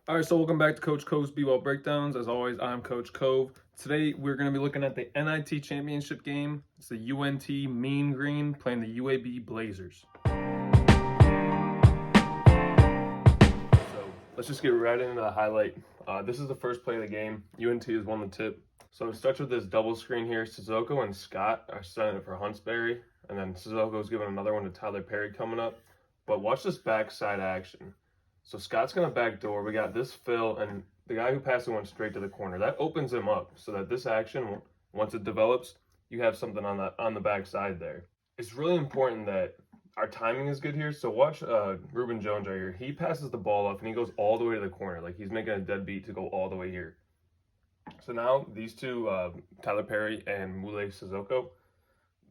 All right, so welcome back to Coach Cove's B-Ball Breakdowns. As always, I'm Coach Cove. Today, we're going to be looking at the NIT Championship game. It's the UNT Mean Green playing the UAB Blazers. So let's just get right into the highlight. This is the first play of the game. UNT has won the tip. So it starts with this double screen here. Sissoko and Scott are setting it for Huntsberry. And then Sissoko's giving another one to Tyler Perry coming up. But watch this backside action. So Scott's going to backdoor. We got this fill, and the guy who passed it went straight to the corner. That opens him up so that this action, once it develops, you have something on the backside there. It's really important that our timing is good here. So watch Reuben Jones right here. He passes the ball up, and he goes all the way to the corner. Like he's making a dead beat to go all the way here. So now these two, Tyler Perry and Mule Sissoko,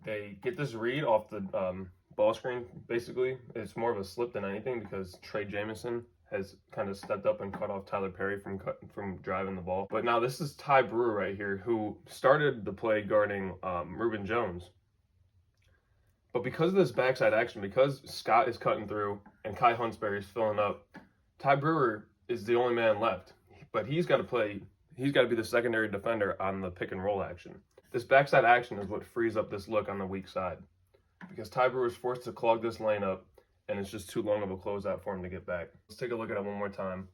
they get this read off the ball screen. Basically, it's more of a slip than anything because Trey Jamison has kind of stepped up and cut off Tyler Perry from driving the ball. But now this is Ty Brewer right here, who started the play guarding Reuben Jones. But because of this backside action, because Scott is cutting through and Kai Huntsberry is filling up, Ty Brewer is the only man left. But he's got to play. He's got to be the secondary defender on the pick and roll action. This backside action is what frees up this look on the weak side, because Ty Brewer is forced to clog this lane up, and it's just too long of a closeout for him to get back. Let's take a look at it one more time.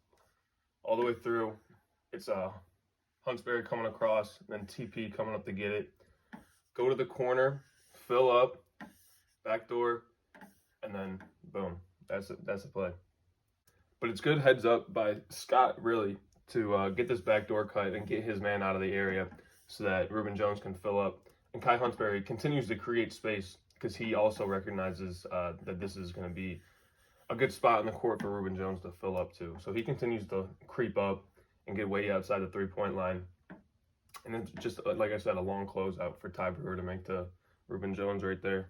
All the way through, it's Huntsberry coming across, then TP coming up to get it. Go to the corner, fill up, backdoor, and then boom. That's it. That's the play. But it's good heads up by Scott, really, to get this backdoor cut and get his man out of the area so that Reuben Jones can fill up. And Kai Huntsberry continues to create space because he also recognizes that this is going to be a good spot in the court for Reuben Jones to fill up to. So he continues to creep up and get way outside the three-point line. And then just, like I said, a long closeout for Ty Brewer to make to Reuben Jones right there.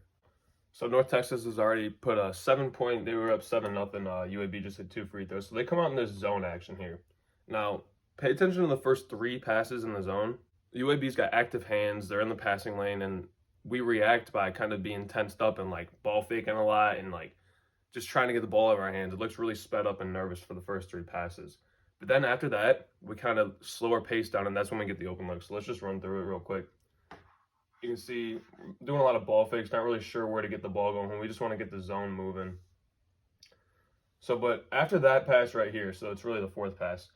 So North Texas has already put a 7-point. They were up 7-0. UAB just hit 2 free throws. So they come out in this zone action here. Now, pay attention to the first 3 passes in the zone. UAB's got active hands. They're in the passing lane, and we react by kind of being tensed up and like ball faking a lot and like just trying to get the ball out of our hands. It looks really sped up and nervous for the first 3 passes. But then after that, we kind of slow our pace down, and that's when we get the open look. So let's just run through it real quick. You can see doing a lot of ball fakes, not really sure where to get the ball going. We just want to get the zone moving. So, but after that pass right here, so it's really the 4th pass,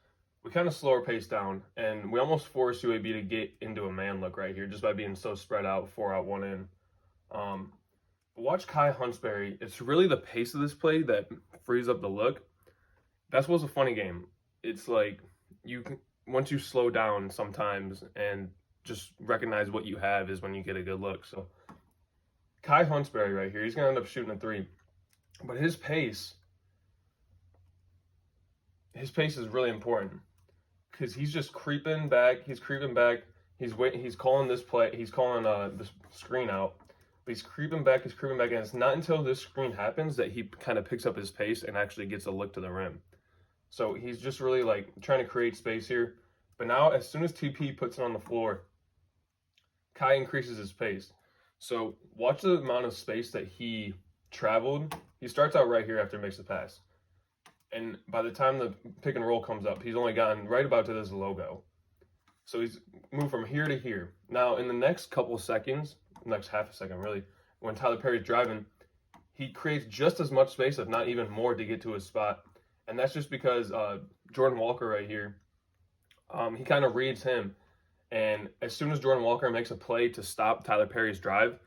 we kind of slow our pace down, and we almost force UAB to get into a man look right here just by being so spread out, 4 out, 1 in. Watch Kai Huntsberry. It's really the pace of this play that frees up the look. That's what's a funny game. It's like once you slow down sometimes and just recognize what you have is when you get a good look. So Kai Huntsberry right here, he's going to end up shooting a 3. But his pace is really important because he's just creeping back. He's calling this play. He's calling this screen out. But he's creeping back. And it's not until this screen happens that he kind of picks up his pace and actually gets a look to the rim. So he's just really like trying to create space here. But now, as soon as TP puts it on the floor, Kai increases his pace. So watch the amount of space that he traveled. He starts out right here after he makes the pass. And by the time the pick and roll comes up, he's only gotten right about to this logo. So he's moved from here to here. Now, in the next couple seconds, next half a second really, when Tyler Perry's driving, he creates just as much space, if not even more, to get to his spot. And that's just because Jordan Walker right here, he kind of reads him. And as soon as Jordan Walker makes a play to stop Tyler Perry's drive,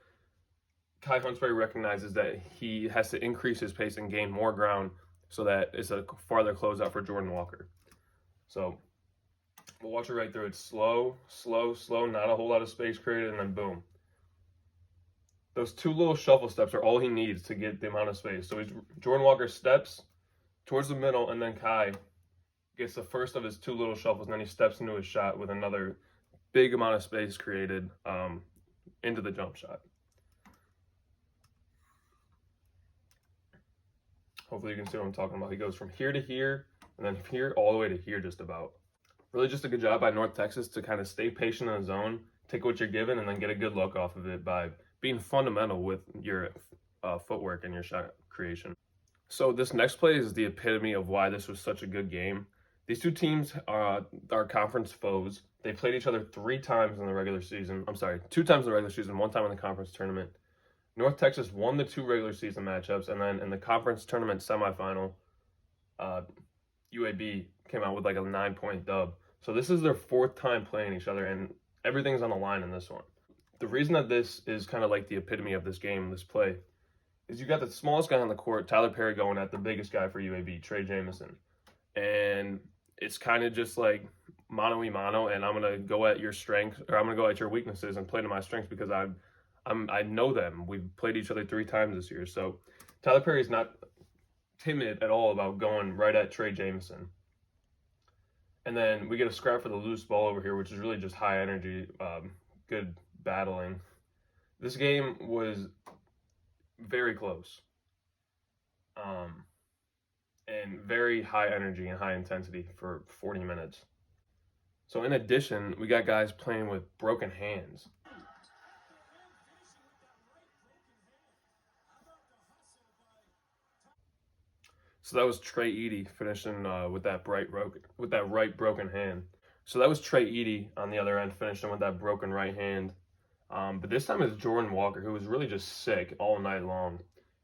Kai Huntsberry recognizes that he has to increase his pace and gain more ground so that it's a farther closeout for Jordan Walker. So we'll watch it right through. It's slow, not a whole lot of space created, and then boom. Those 2 little shuffle steps are all he needs to get the amount of space. So Jordan Walker steps towards the middle, and then Kai gets the first of his 2 little shuffles, and then he steps into his shot with another big amount of space created into the jump shot. Hopefully you can see what I'm talking about. He goes from here to here, and then here all the way to here just about. Really just a good job by North Texas to kind of stay patient in the zone, take what you're given, and then get a good look off of it by being fundamental with your footwork and your shot creation. So this next play is the epitome of why this was such a good game. These two teams are conference foes. They played each other 3 times in the regular season. I'm sorry, 2 times in the regular season, 1 time in the conference tournament. North Texas won the 2 regular season matchups, and then in the conference tournament semifinal, UAB came out with like a 9-point dub. So this is their 4th time playing each other, and everything's on the line in this one. The reason that this is kind of like the epitome of this game, this play, is you got the smallest guy on the court, Tyler Perry, going at the biggest guy for UAB, Trey Jamison. And it's kind of just like mano-y-mano, and I'm going to go at your strengths, or I'm going to go at your weaknesses and play to my strengths because I know them. We've played each other 3 times this year. So Tyler Perry's not timid at all about going right at Trey Jamison. And then we get a scrap for the loose ball over here, which is really just high energy, good battling. This game was very close, and very high energy and high intensity for 40 minutes. So in addition, we got guys playing with broken hands. So that was Trey Edey finishing with that right broken hand. So that was Trey Edey on the other end finishing with that broken right hand. But this time it's Jordan Walker, who was really just sick all night long.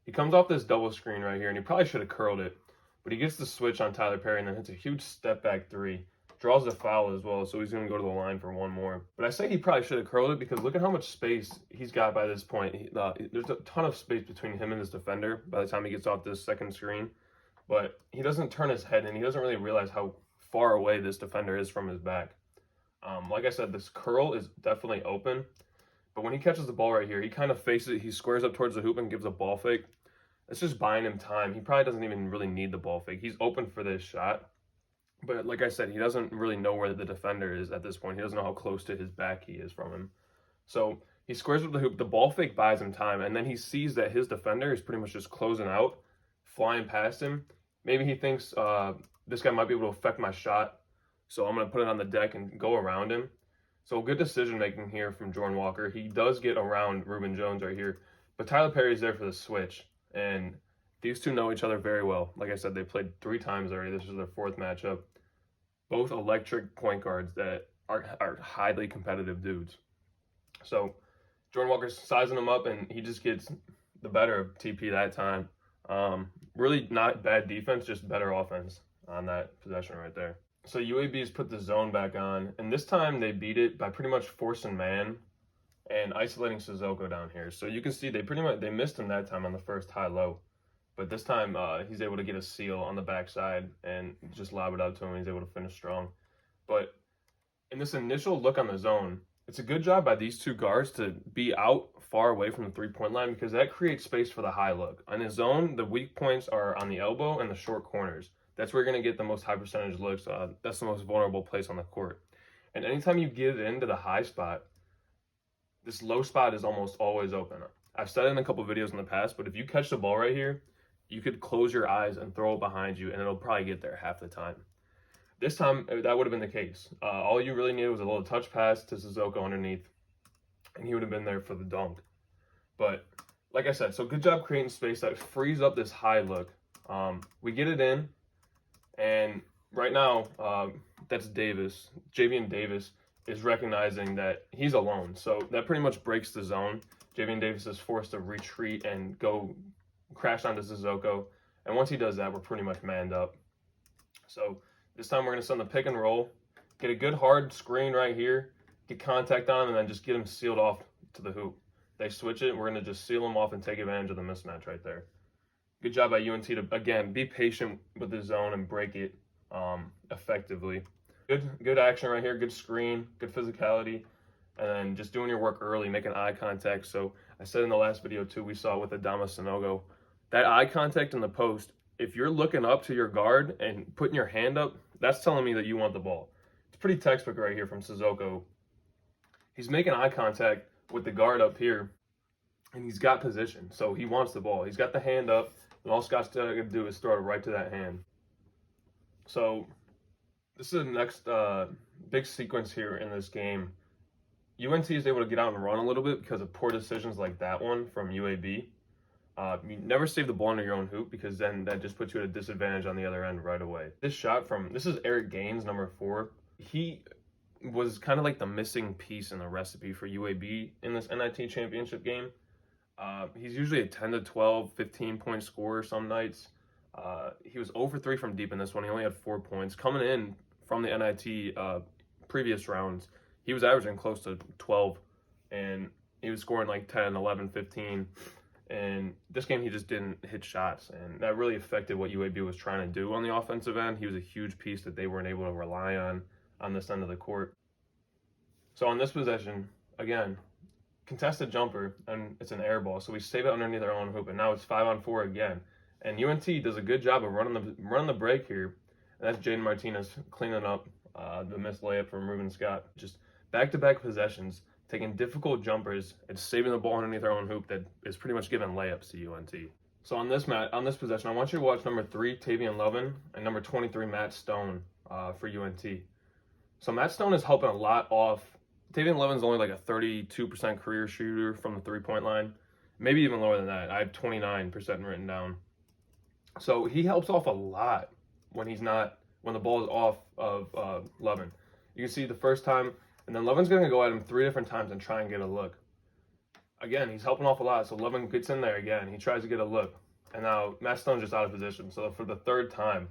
He comes off this double screen right here, and he probably should have curled it, but he gets the switch on Tyler Perry and then hits a huge step back 3. Draws the foul as well, so he's going to go to the line for 1 more. But I say he probably should have curled it because look at how much space he's got by this point. There's a ton of space between him and his defender by the time he gets off this second screen. But he doesn't turn his head, and he doesn't really realize how far away this defender is from his back. Like I said, this curl is definitely open. But when he catches the ball right here, he kind of faces it. He squares up towards the hoop and gives a ball fake. It's just buying him time. He probably doesn't even really need the ball fake. He's open for this shot. But like I said, he doesn't really know where the defender is at this point. He doesn't know how close to his back he is from him. So he squares up the hoop. The ball fake buys him time. And then he sees that his defender is pretty much just closing out, flying past him. Maybe he thinks this guy might be able to affect my shot. So I'm going to put it on the deck and go around him. So good decision making here from Jordan Walker. He does get around Reuben Jones right here, but Tyler Perry's there for the switch, and these two know each other very well. Like I said, they played 3 times already. This is their 4th matchup. Both electric point guards that are highly competitive dudes. So Jordan Walker's sizing him up, and he just gets the better of TP that time. Really not bad defense, just better offense on that possession right there. So UAB's put the zone back on, and this time they beat it by pretty much forcing man and isolating Sissoko down here. So you can see they missed him that time on the first high-low. But this time he's able to get a seal on the backside and just lob it out to him. He's able to finish strong. But in this initial look on the zone, it's a good job by these 2 guards to be out far away from the 3-point line because that creates space for the high look. On his zone, the weak points are on the elbow and the short corners. That's where you're going to get the most high percentage looks. That's the most vulnerable place on the court. And anytime you get into the high spot, this low spot is almost always open. I've said it in a couple videos in the past, but if you catch the ball right here, you could close your eyes and throw it behind you, and it'll probably get there half the time. This time, that would have been the case. All you really needed was a little touch pass to Sissoko underneath, and he would have been there for the dunk. But like I said, so good job creating space that frees up this high look. We get it in. And right now, that's Davis. Javian Davis is recognizing that he's alone. So that pretty much breaks the zone. Javian Davis is forced to retreat and go crash onto Sissoko. And once he does that, we're pretty much manned up. So this time we're going to send the pick and roll, get a good hard screen right here, get contact on him, and then just get him sealed off to the hoop. They switch it. We're going to just seal him off and take advantage of the mismatch right there. Good job by UNT to, again, be patient with the zone and break it effectively. Good action right here, good screen, good physicality, and then just doing your work early, making eye contact. So I said in the last video, too, we saw it with Adama Sanogo. That eye contact in the post, if you're looking up to your guard and putting your hand up, that's telling me that you want the ball. It's pretty textbook right here from Sissoko. He's making eye contact with the guard up here, and he's got position, so he wants the ball. He's got the hand up. And all Scott's going to do is throw it right to that hand. So this is the next big sequence here in this game. UNT is able to get out and run a little bit because of poor decisions like that one from UAB. You never save the ball under your own hoop because then that just puts you at a disadvantage on the other end right away. This is Eric Gaines, number 4. He was kind of like the missing piece in the recipe for UAB in this NIT championship game. He's usually a 10 to 12, 15-point scorer some nights. He was 0 for 3 from deep in this one. He only had 4 points. Coming in from the NIT previous rounds, he was averaging close to 12, and he was scoring like 10, 11, 15. And this game, he just didn't hit shots, and that really affected what UAB was trying to do on the offensive end. He was a huge piece that they weren't able to rely on this end of the court. So on this possession, again, contested jumper, and it's an air ball, so we save it underneath our own hoop, and now it's 5-on-4 again. And UNT does a good job of running the break here, and that's Jaden Martinez cleaning up the missed layup from Reuben Scott. Just back-to-back possessions, taking difficult jumpers and saving the ball underneath our own hoop that is pretty much giving layups to UNT. So on this possession, I want you to watch number 3, Tavian Levin, and number 23, Matt Stone for UNT. So Matt Stone is helping a lot off. Tavian Levin's only like a 32% career shooter from the three-point line, maybe even lower than that. I have 29% written down. So he helps off a lot when the ball is off of Levin. You can see the first time, and then Levin's going to go at him 3 different times and try and get a look. Again, he's helping off a lot, so Levin gets in there again. He tries to get a look, and now Matt Stone's just out of position. So for the 3rd time,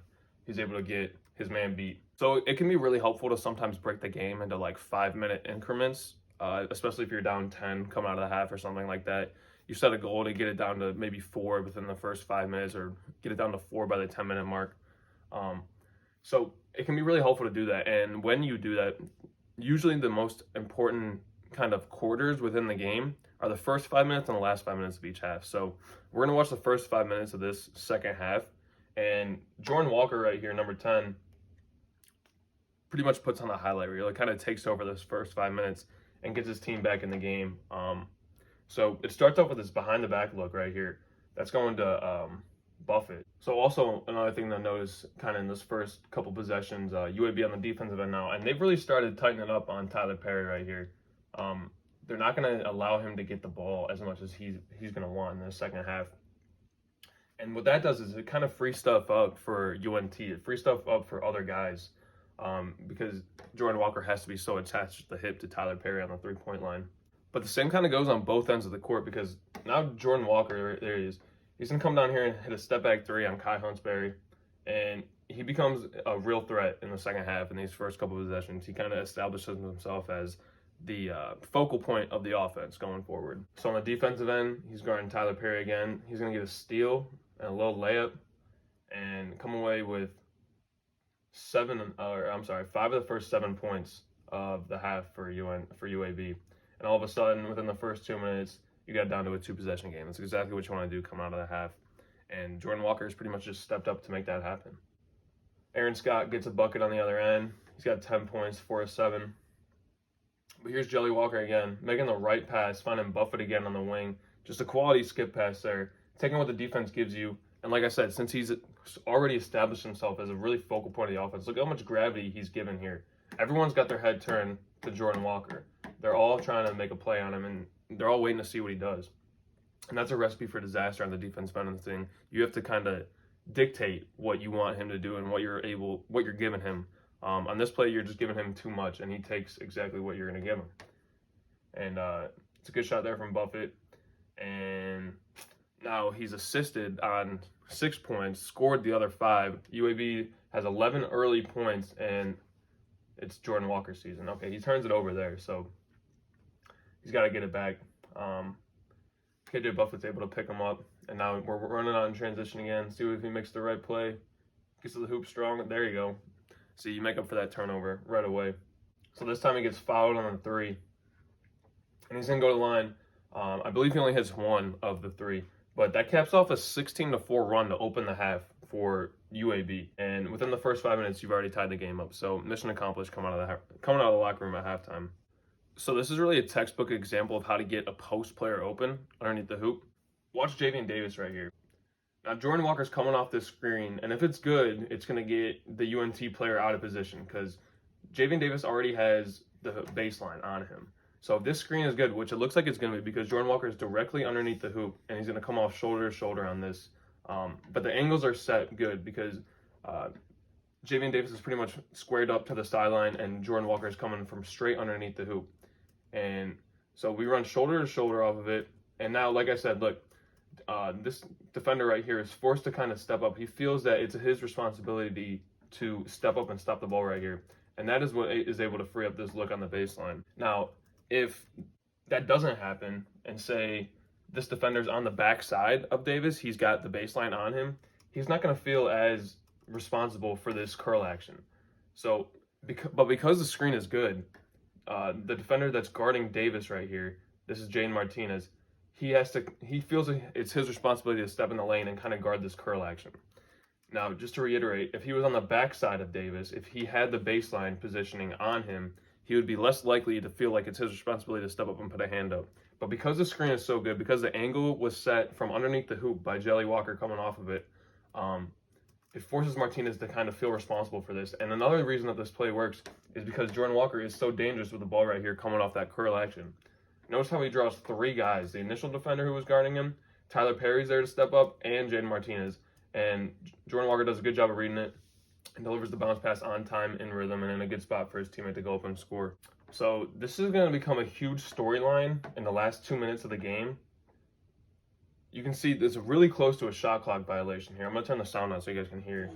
he's able to get his man beat. So it can be really helpful to sometimes break the game into like 5-minute increments, especially if you're down 10 coming out of the half or something like that. You set a goal to get it down to maybe 4 within the first 5 minutes, or get it down to 4 by the 10-minute mark. So it can be really helpful to do that. And when you do that, usually the most important kind of quarters within the game are the first 5 minutes and the last 5 minutes of each half. So we're going to watch the first 5 minutes of this second half. And Jordan Walker right here, number 10, pretty much puts on the highlight reel. It kind of takes over those first 5 minutes and gets his team back in the game. So it starts off with this behind-the-back look right here. That's going to Buffett. So also another thing to notice kind of in this first couple possessions, UAB on the defensive end now, and they've really started tightening up on Tyler Perry right here. They're not going to allow him to get the ball as much as he's going to want in the second half. And what that does is it kind of frees stuff up for UNT. It frees stuff up for other guys because Jordan Walker has to be so attached at the hip to Tyler Perry on the three-point line. But the same kind of goes on both ends of the court, because now Jordan Walker, there he is, he's going to come down here and hit a step-back 3 on Kai Huntsberry, and he becomes a real threat in the second half in these first couple of possessions. He kind of establishes himself as the focal point of the offense going forward. So on the defensive end, he's guarding Tyler Perry again. He's going to get a steal and a low layup and come away with 5 of the first 7 points of the half for UAB. And all of a sudden, within the first 2 minutes, you got down to a 2-possession game. That's exactly what you want to do coming out of the half. And Jordan Walker has pretty much just stepped up to make that happen. Aaron Scott gets a bucket on the other end. He's got 10 points, 4 of 7. But here's Jelly Walker again, making the right pass, finding Buffett again on the wing. Just a quality skip pass there, taking what the defense gives you. And like I said, since he's already established himself as a really focal point of the offense, look how much gravity he's given here. Everyone's got their head turned to Jordan Walker. They're all trying to make a play on him, and they're all waiting to see what he does. And that's a recipe for disaster on the defensive end of the thing. You have to kind of dictate what you want him to do and what you're giving him. On this play, you're just giving him too much, and he takes exactly what you're going to give him. And it's a good shot there from Buffett. And now he's assisted on 6 points, scored the other 5. UAB has 11 early points, and it's Jordan Walker's season. Okay, he turns it over there, so he's got to get it back. KJ Buffett's able to pick him up, and now we're running on transition again. See if he makes the right play. Gets to the hoop strong. There you go. See, you make up for that turnover right away. So this time he gets fouled on the 3, and he's going to go to the line. I believe he only hits 1 of the 3, but that caps off a 16-4 run to open the half for UAB. And within the first 5 minutes, you've already tied the game up. So mission accomplished coming out of the locker room at halftime. So this is really a textbook example of how to get a post player open underneath the hoop. Watch Javian Davis right here. Now Jordan Walker's coming off this screen, and if it's good, it's going to get the UNT player out of position because Javian Davis already has the baseline on him. So if this screen is good, which it looks like it's going to be because Jordan Walker is directly underneath the hoop and he's going to come off shoulder to shoulder on this. But the angles are set good because Javian Davis is pretty much squared up to the sideline and Jordan Walker is coming from straight underneath the hoop. And so we run shoulder to shoulder off of it. And now, like I said, look, this defender right here is forced to kind of step up. He feels that it's his responsibility to step up and stop the ball right here. And that is what is able to free up this look on the baseline. Now, if that doesn't happen and say this defender's on the back side of Davis, he's got the baseline on him, he's not going to feel as responsible for this curl action. So, because the screen is good, the defender that's guarding Davis right here, this is Jaden Martinez, he feels it's his responsibility to step in the lane and kind of guard this curl action. Now, just to reiterate, if he was on the back side of Davis, if he had the baseline positioning on him, he would be less likely to feel like it's his responsibility to step up and put a hand up. But because the screen is so good, because the angle was set from underneath the hoop by Jelly Walker coming off of it, it forces Martinez to kind of feel responsible for this. And another reason that this play works is because Jordan Walker is so dangerous with the ball right here coming off that curl action. Notice how he draws three guys. The initial defender who was guarding him, Tyler Perry's there to step up, and Jaden Martinez. And Jordan Walker does a good job of reading it and delivers the bounce pass on time, in rhythm, and in a good spot for his teammate to go up and score. So this is going to become a huge storyline in the last 2 minutes of the game. You can see it's really close to a shot clock violation here. I'm going to turn the sound on so you guys can hear.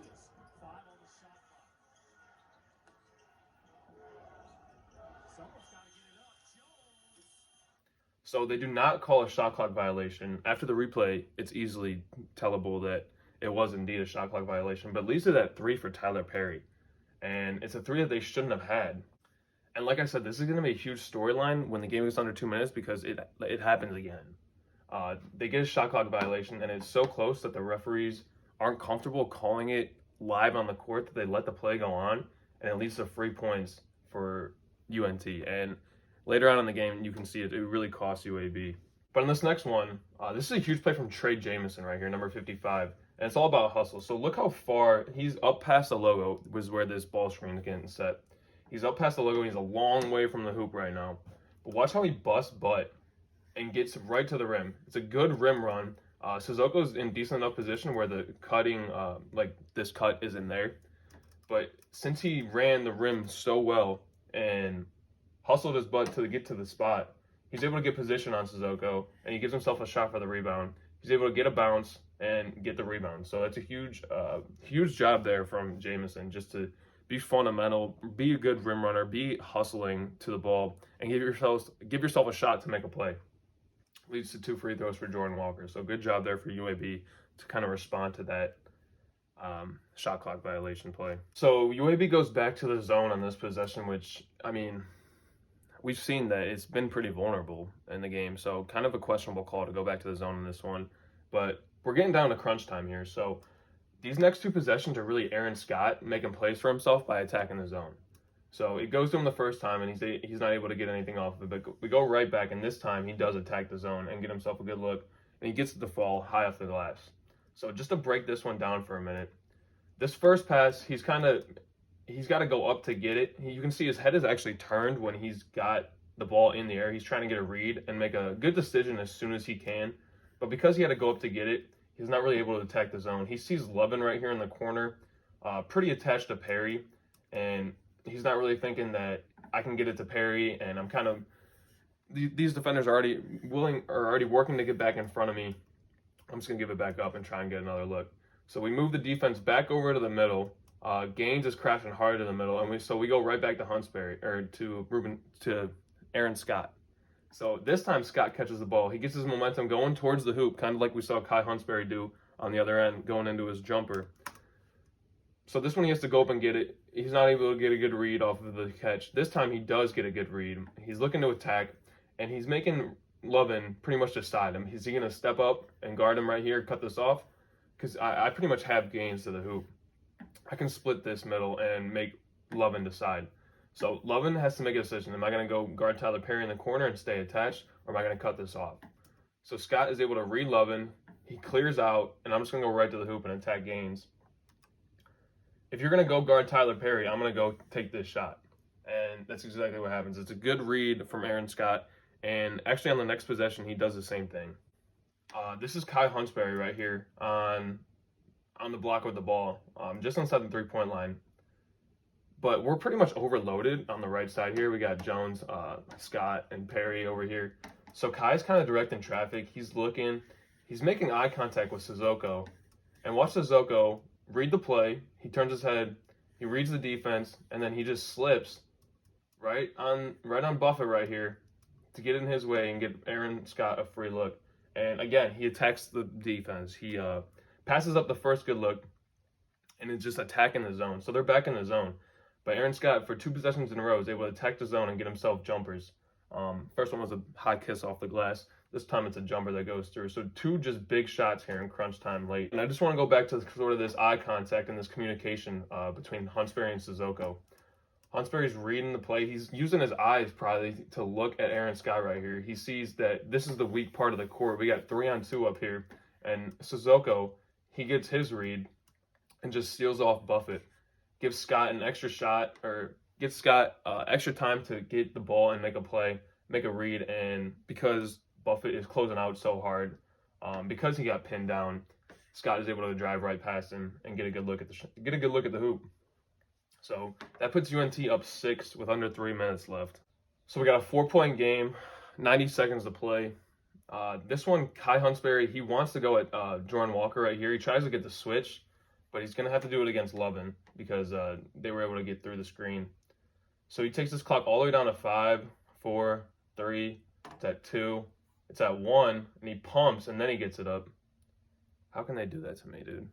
So they do not call a shot clock violation. After the replay, it's easily tellable that it was indeed a shot clock violation, but leaves it at 3 for Tyler Perry. And it's a 3 that they shouldn't have had. And like I said, this is going to be a huge storyline when the game gets under 2 minutes because it happens again. They get a shot clock violation, and it's so close that the referees aren't comfortable calling it live on the court that they let the play go on, and it leads to free points for UNT. And later on in the game, you can see it really costs UAB. But in this next one, this is a huge play from Trey Jamison right here, number 55. And it's all about hustle. So look how far he's up past the logo, was where this ball screen is getting set. He's up past the logo, and he's a long way from the hoop right now. But watch how he busts butt and gets right to the rim. It's a good rim run. Suzuko's in decent enough position where the cutting, like this cut isn't there. But since he ran the rim so well and hustled his butt to get to the spot, he's able to get position on Suzuko, and he gives himself a shot for the rebound. He's able to get a bounce and get the rebound. So that's a huge job there from Jamison, just to be fundamental, be a good rim runner, be hustling to the ball, and give yourself a shot to make a play. Leads to 2 free throws for Jordan Walker. So good job there for UAB to kind of respond to that shot clock violation play. So UAB goes back to the zone on this possession, which, I mean, we've seen that it's been pretty vulnerable in the game. So kind of a questionable call to go back to the zone in this one. But we're getting down to crunch time here. So these next 2 possessions are really Aaron Scott making plays for himself by attacking the zone. So it goes to him the first time, and he's not able to get anything off of it. But we go right back, and this time he does attack the zone and get himself a good look, and he gets the fall high off the glass. So just to break this one down for a minute, this first pass, he's got to go up to get it. You can see his head is actually turned when he's got the ball in the air. He's trying to get a read and make a good decision as soon as he can. But because he had to go up to get it, he's not really able to attack the zone. He sees Levin right here in the corner, pretty attached to Perry, and he's not really thinking that I can get it to Perry, and I'm kind of these defenders are already working to get back in front of me. I'm just gonna give it back up and try and get another look. So we move the defense back over to the middle. Gaines is crashing hard to the middle, and we go right back to Huntsberry or to Aaron Scott. So this time Scott catches the ball. He gets his momentum going towards the hoop, kind of like we saw Kai Huntsberry do on the other end, going into his jumper. So this one he has to go up and get it. He's not able to get a good read off of the catch. This time he does get a good read. He's looking to attack, and he's making Lovin pretty much decide him. Is he going to step up and guard him right here, cut this off? Because I pretty much have Gaines to the hoop. I can split this middle and make Lovin decide. So Lovin has to make a decision. Am I going to go guard Tyler Perry in the corner and stay attached, or am I going to cut this off? So Scott is able to read Lovin. He clears out, and I'm just going to go right to the hoop and attack Gaines. If you're going to go guard Tyler Perry, I'm going to go take this shot. And that's exactly what happens. It's a good read from Aaron Scott. And actually, on the next possession, he does the same thing. This is Kai Huntsberry right here on the block with the ball, just inside the 3-point line. But we're pretty much overloaded on the right side here. We got Jones, Scott, and Perry over here. So Kai's kind of directing traffic. He's looking. He's making eye contact with Sissoko. And watch Sissoko read the play. He turns his head. He reads the defense. And then he just slips right on Buffett right here to get in his way and get Aaron Scott a free look. And again, he attacks the defense. He passes up the first good look and is just attacking the zone. So they're back in the zone. But Aaron Scott, for 2 possessions in a row, is able to attack the zone and get himself jumpers. First one was a high kiss off the glass. This time it's a jumper that goes through. So 2 just big shots here in crunch time late. And I just want to go back to sort of this eye contact and this communication between Huntsberry and Sissoko. Huntsberry's reading the play. He's using his eyes probably to look at Aaron Scott right here. He sees that this is the weak part of the court. We got 3-on-2 up here. And Sissoko, he gets his read and just steals off Buffett. Gives Scott an extra shot, or gives Scott extra time to get the ball and make a play, make a read. And because Buffett is closing out so hard, because he got pinned down, Scott is able to drive right past him and get a good look at the hoop. So that puts UNT up 6 with under 3 minutes left. So we got a 4-point game, 90 seconds to play. This one, Kai Huntsberry, he wants to go at Jordan Walker right here. He tries to get the switch, but he's going to have to do it against Lovin because they were able to get through the screen. So he takes this clock all the way down to 5, 4, 3, it's at 2, it's at 1, and he pumps, and then he gets it up. How can they do that to me, dude?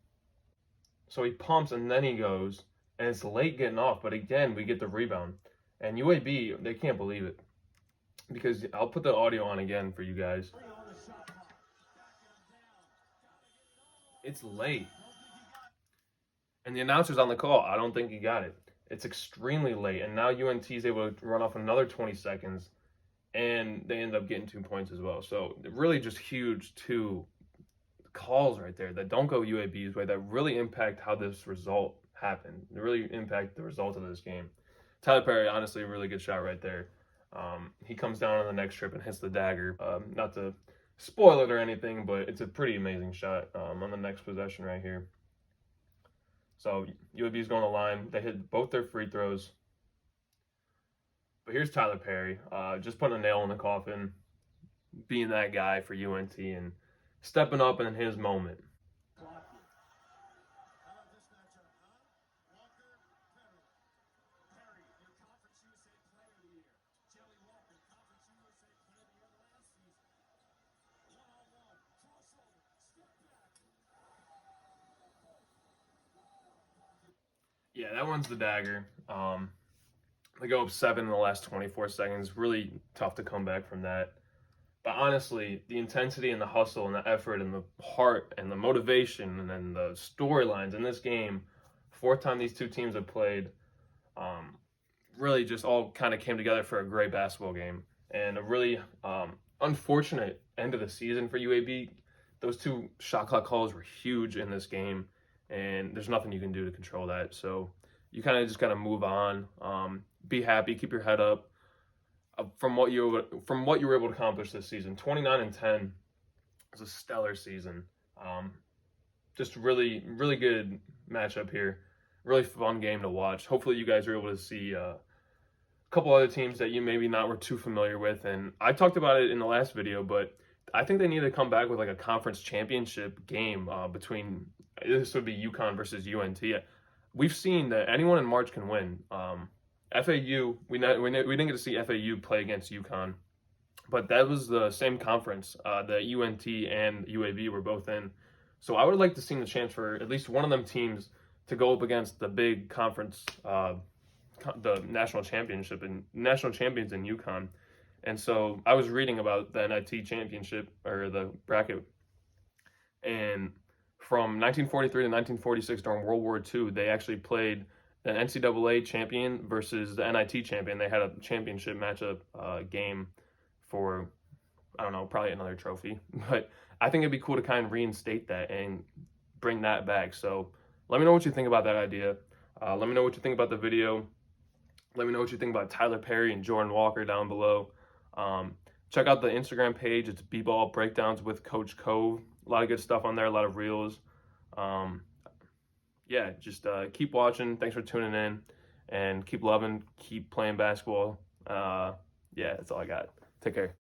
So he pumps, and then he goes, and it's late getting off, but again, we get the rebound. And UAB, they can't believe it. Because I'll put the audio on again for you guys. It's late. And the announcer's on the call. I don't think he got it. It's extremely late. And now UNT is able to run off another 20 seconds. And they end up getting 2 points as well. So really just huge 2 calls right there that don't go UAB's way, that really impact how this result happened. They really impact the result of this game. Tyler Perry, honestly, a really good shot right there. He comes down on the next trip and hits the dagger. Not to spoil it or anything, but it's a pretty amazing shot on the next possession right here. So UAB is going to the line. They hit both their free throws. But here's Tyler Perry, just putting a nail in the coffin, being that guy for UNT and stepping up in his moment. Yeah, that one's the dagger. They go up 7 in the last 24 seconds. Really tough to come back from that. But honestly, the intensity and the hustle and the effort and the heart and the motivation and then the storylines in this game, 4th time these 2 teams have played, really just all kind of came together for a great basketball game. And a really unfortunate end of the season for UAB. Those 2 shot clock calls were huge in this game. And there's nothing you can do to control that. So you kind of just got to move on, be happy, keep your head up from what you were able to accomplish this season. 29-10 is a stellar season. Just really good matchup here. Really fun game to watch. Hopefully you guys are able to see a couple other teams that you maybe not were too familiar with. And I talked about it in the last video, but I think they need to come back with like a conference championship game between. This would be UConn versus UNT. We've seen that anyone in March can win. FAU, we didn't get to see FAU play against UConn, but that was the same conference that UNT and UAB were both in. So I would like to see the chance for at least one of them teams to go up against the big conference, the national championship and national champions in UConn. And so I was reading about the NIT championship or the bracket, and from 1943 to 1946 during World War II, they actually played an NCAA champion versus the NIT champion. They had a championship matchup game for, I don't know, probably another trophy. But I think it'd be cool to kind of reinstate that and bring that back. So let me know what you think about that idea. Let me know what you think about the video. Let me know what you think about Tyler Perry and Jordan Walker down below. Check out the Instagram page. It's B-Ball Breakdowns with Coach Cove. A lot of good stuff on there, a lot of reels. Yeah, just keep watching. Thanks for tuning in, and keep loving, keep playing basketball. Yeah, that's all I got. Take care.